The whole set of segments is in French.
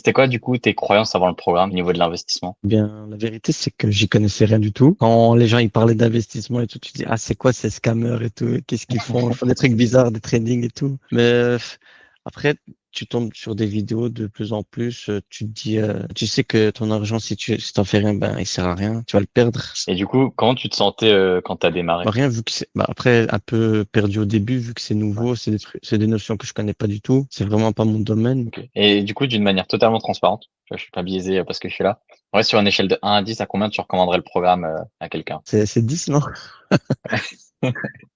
C'était quoi, du coup, tes croyances avant le programme au niveau de l'investissement? Bien, la vérité, c'est que j'y connaissais rien du tout. Quand les gens ils parlaient d'investissement et tout, tu dis, ah, c'est quoi ces scammers et tout? Qu'est-ce qu'ils font? Ils font des trucs bizarres, des trading et tout. Mais après, tu tombes sur des vidéos de plus en plus. Tu te dis, tu sais que ton argent, si t'en fais rien, ben, il sert à rien. Tu vas le perdre. Et du coup, comment tu te sentais quand t'as démarré? Bah, rien, vu que après, un peu perdu au début, vu que c'est Ouais. nouveau, c'est des notions que je connais pas du tout. C'est vraiment pas mon domaine. Ok. Et du coup, d'une manière totalement transparente, tu vois, je suis pas biaisé parce que je suis là. Ouais, sur une échelle de 1 à 10, à combien tu recommanderais le programme à quelqu'un? C'est 10, non?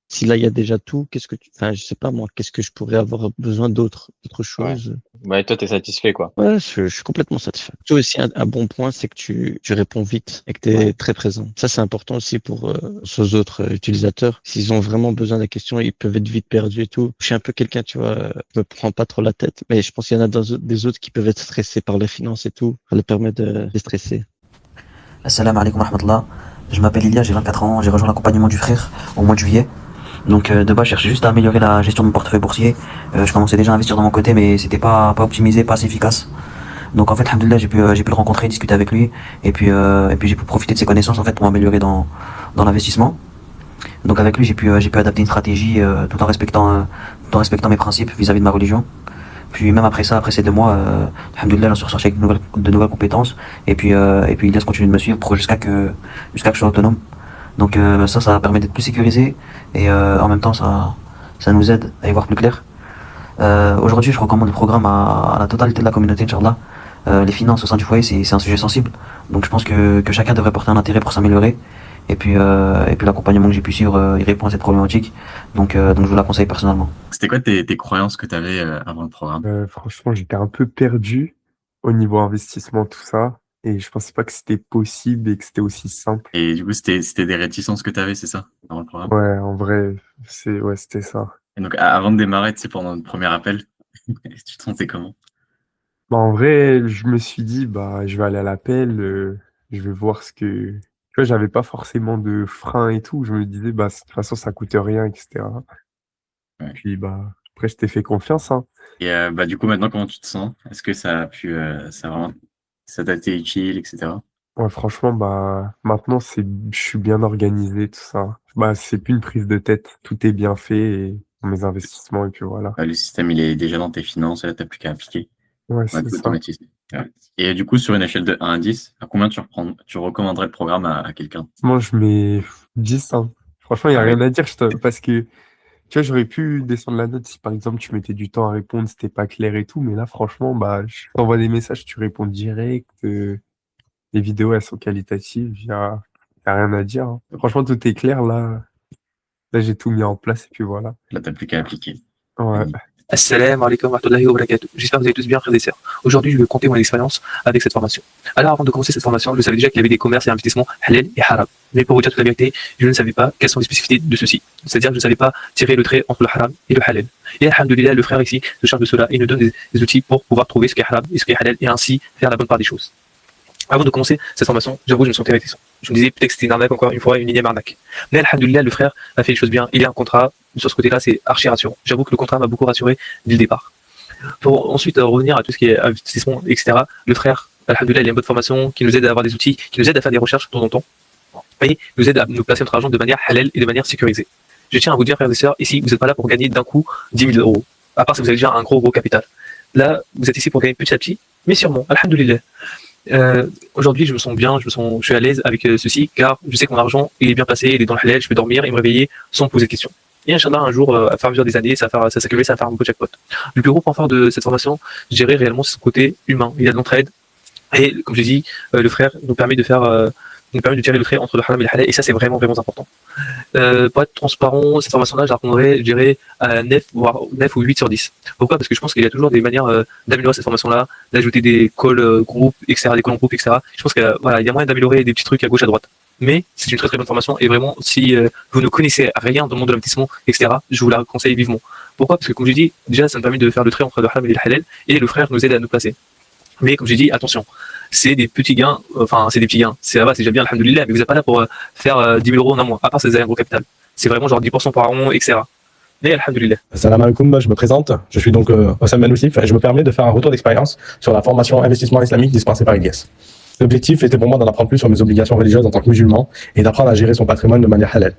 Si là, il y a déjà tout, enfin, je sais pas, moi, qu'est-ce que je pourrais avoir besoin d'autre Ouais. chose? Ouais, et toi, t'es satisfait, quoi. Ouais, je suis complètement satisfait. Tu vois aussi, un bon point, c'est que tu réponds vite et que tu es Ouais. très présent. Ça, c'est important aussi pour aux autres utilisateurs. S'ils ont vraiment besoin de la question, ils peuvent être vite perdus et tout. Je suis un peu quelqu'un, tu vois, je me prends pas trop la tête, mais je pense qu'il y en a des autres qui peuvent être stressés par les finances et tout. Ça leur permet de stresser. Assalamu alaikum wa rahmatullah. Je m'appelle Ilia, j'ai 24 ans, j'ai rejoint l'accompagnement du frère au mois de juillet. Donc de base, je cherchais juste à améliorer la gestion de mon portefeuille boursier. Je commençais déjà à investir de mon côté, mais c'était pas optimisé, pas assez efficace. Donc en fait, alhamdoulilah, j'ai pu le rencontrer, discuter avec lui, et puis j'ai pu profiter de ses connaissances en fait pour m'améliorer dans l'investissement. Donc avec lui, j'ai pu adapter une stratégie tout en respectant mes principes vis-à-vis de ma religion. Puis même après ça, après ces 2 mois, alhamdoulilah, j'en suis ressorti avec de nouvelles compétences. Et puis il laisse continuer de me suivre jusqu'à que je sois autonome. Donc ça permet d'être plus sécurisé et en même temps ça nous aide à y voir plus clair. Aujourd'hui, je recommande le programme à la totalité de la communauté, Inch'Allah. Les finances au sein du foyer, c'est un sujet sensible. Donc je pense que chacun devrait porter un intérêt pour s'améliorer. Et puis l'accompagnement que j'ai pu suivre, il répond à cette problématique. Donc je vous la conseille personnellement. C'était quoi tes croyances que tu avais avant le programme? Franchement, j'étais un peu perdu au niveau investissement, tout ça, et je pensais pas que c'était possible et que c'était aussi simple. Et du coup, c'était des réticences que tu avais, c'est ça, avant le programme? Ouais, en vrai, c'était ça. Et donc, avant de démarrer, tu sais, pendant notre premier appel, tu te sentais comment? Bah, en vrai, je me suis dit: «Bah, je vais aller à l'appel, je vais voir ce que» tu vois, j'avais pas forcément de frein et tout. Je me disais: «Bah, de toute façon, ça coûte rien» et cetera. Ouais. Puis, bah, après, je t'ai fait confiance, hein. Et bah, du coup, maintenant, comment tu te sens? Est-ce que ça a pu, ça t'a été utile, et cetera? Ouais, franchement, bah, maintenant, je suis bien organisé, tout ça. Bah, c'est plus une prise de tête. Tout est bien fait et pour mes investissements et puis voilà. Le système, il est déjà dans tes finances et là, tu plus qu'à appliquer. Ouais, Ouais, c'est tout ça. automatisé. Ouais. Et du coup, sur une échelle de 1 à 10, à combien tu recommanderais le programme à quelqu'un? Moi, je mets 10, hein. Franchement, il y a Ah rien oui? à dire, parce que, tu vois, j'aurais pu descendre la note si, par exemple, tu mettais du temps à répondre, c'était pas clair et tout, mais là, franchement, bah, je t'envoie des messages, tu réponds direct, les vidéos, elles sont qualitatives, il y a rien à dire, hein. Franchement, tout est clair, là. Là, j'ai tout mis en place et puis voilà. Là, tu plus qu'à appliquer. Ouais. Assalamu alaikum wa rahmatullahi wa barakatuh. J'espère que vous allez tous bien, frères et sœurs. Aujourd'hui, je vais compter mon expérience avec cette formation. Alors, avant de commencer cette formation, je savais déjà qu'il y avait des commerces et investissements halal et haram. Mais pour vous dire toute la vérité, je ne savais pas quelles sont les spécificités de ceci. C'est-à-dire que je ne savais pas tirer le trait entre le haram et le halal. Et alhamdoulilah, le frère ici se charge de cela et nous donne des outils pour pouvoir trouver ce qui est haram et ce qui est halal et ainsi faire la bonne part des choses. Avant de commencer cette formation, j'avoue, je me sentais réticent. Je me disais peut-être que c'était une arnaque, encore une fois, une énième arnaque. Mais alhamdoulilah, le frère a fait les choses bien. Il y a un contrat. Sur ce côté-là, c'est archi rassurant. J'avoue que le contrat m'a beaucoup rassuré dès le départ. Pour ensuite revenir à tout ce qui est investissement, etc., le frère, alhamdoulilah, il a une bonne formation qui nous aide à avoir des outils, qui nous aide à faire des recherches de temps en temps, et nous aide à nous placer notre argent de manière halal et de manière sécurisée. Je tiens à vous dire, frères et sœurs, ici, vous n'êtes pas là pour gagner d'un coup 10 000 euros, à part si vous avez déjà un gros capital. Là, vous êtes ici pour gagner petit à petit, mais sûrement, alhamdoulilah. Aujourd'hui, je me sens bien, je suis à l'aise avec ceci, car je sais que mon argent il est bien placé, il est dans le halal, je peux dormir et me réveiller sans me poser de questions. Et Inch'Allah, un jour, à fur et à mesure des années, ça va s'accumuler, ça va faire un beau jackpot. Le plus gros point fort de cette formation, je dirais réellement, c'est son côté humain. Il y a de l'entraide. Et comme je dis, le frère nous permet de tirer le trait entre le haram et le halal, et ça, c'est vraiment, vraiment important. Pour être transparent, cette formation-là, je la recommanderais, je dirais, à 9, voire 9 ou 8 sur 10. Pourquoi? Parce que je pense qu'il y a toujours des manières d'améliorer cette formation-là, d'ajouter des calls groupes, etc., des calls en groupe, etc. Je pense qu'il voilà, y a moyen d'améliorer des petits trucs à gauche, à droite. Mais c'est une très très bonne formation, et vraiment, si vous ne connaissez rien dans le monde de l'investissement, etc., je vous la conseille vivement. Pourquoi? Parce que comme je dis, déjà, ça me permet de faire le trait entre le haram et le halal, et le frère nous aide à nous placer. Mais comme j'ai dit, attention, c'est des petits gains, enfin c'est des petits gains, c'est déjà bien, alhamdoulilah, mais vous n'êtes pas là pour faire 10 000 euros en un mois, à part si vous avez un gros capital. C'est vraiment genre 10% par an, etc. Et alhamdulillah. Salam alaikum, je me présente. Je suis donc Oussam Ben Oussif et je me permets de faire un retour d'expérience sur la formation investissement islamique dispensée par IDS. L'objectif était pour moi d'en apprendre plus sur mes obligations religieuses en tant que musulman et d'apprendre à gérer son patrimoine de manière halal.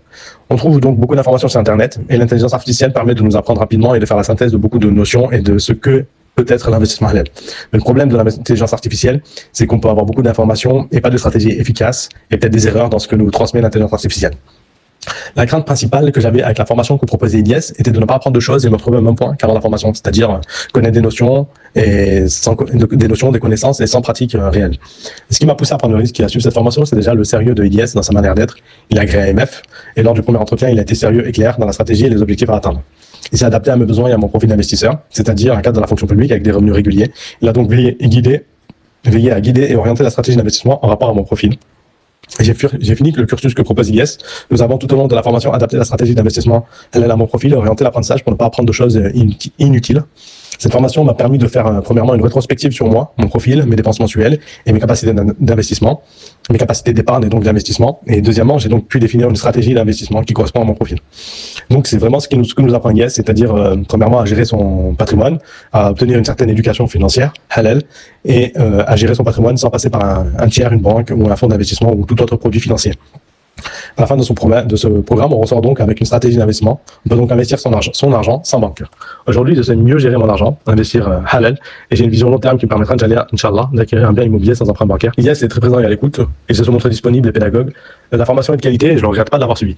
On trouve donc beaucoup d'informations sur Internet et l'intelligence artificielle permet de nous apprendre rapidement et de faire la synthèse de beaucoup de notions et de ce que peut être l'investissement halal. Mais le problème de l'intelligence artificielle, c'est qu'on peut avoir beaucoup d'informations et pas de stratégie efficace et peut-être des erreurs dans ce que nous transmet l'intelligence artificielle. La crainte principale que j'avais avec la formation que proposait IDS était de ne pas apprendre de choses et me retrouver au même point qu'avant la formation, c'est-à-dire connaître des notions, des connaissances et sans pratique réelle. Ce qui m'a poussé à prendre le risque et à suivre cette formation, c'est déjà le sérieux de IDS dans sa manière d'être. Il a agréé AMF et lors du premier entretien, il a été sérieux et clair dans la stratégie et les objectifs à atteindre. Il s'est adapté à mes besoins et à mon profil d'investisseur, c'est-à-dire un cadre de la fonction publique avec des revenus réguliers. Il a donc veillé à guider et orienter la stratégie d'investissement en rapport à mon profil. J'ai fini le cursus que propose IDS. Nous avons tout au long de la formation adapté la stratégie d'investissement à mon profil et orienté l'apprentissage pour ne pas apprendre de choses inutiles. Cette formation m'a permis de faire premièrement une rétrospective sur moi, mon profil, mes dépenses mensuelles et mes capacités d'investissement, mes capacités d'épargne et donc d'investissement. Et deuxièmement, j'ai donc pu définir une stratégie d'investissement qui correspond à mon profil. Donc c'est vraiment ce que nous apprend IDS, c'est-à-dire premièrement à gérer son patrimoine, à obtenir une certaine éducation financière, halal, et à gérer son patrimoine sans passer par un tiers, une banque ou un fonds d'investissement ou tout autre produit financier. À la fin de ce programme, on ressort donc avec une stratégie d'investissement. On peut donc investir son argent sans banqueur. Aujourd'hui, je sais mieux gérer mon argent, investir halal, et j'ai une vision long terme qui me permettra Inch'Allah, d'acquérir un bien immobilier sans emprunt bancaire. IDS est très présent et à l'écoute, et se montre disponible et pédagogue. La formation est de qualité et je ne regrette pas de l'avoir suivi.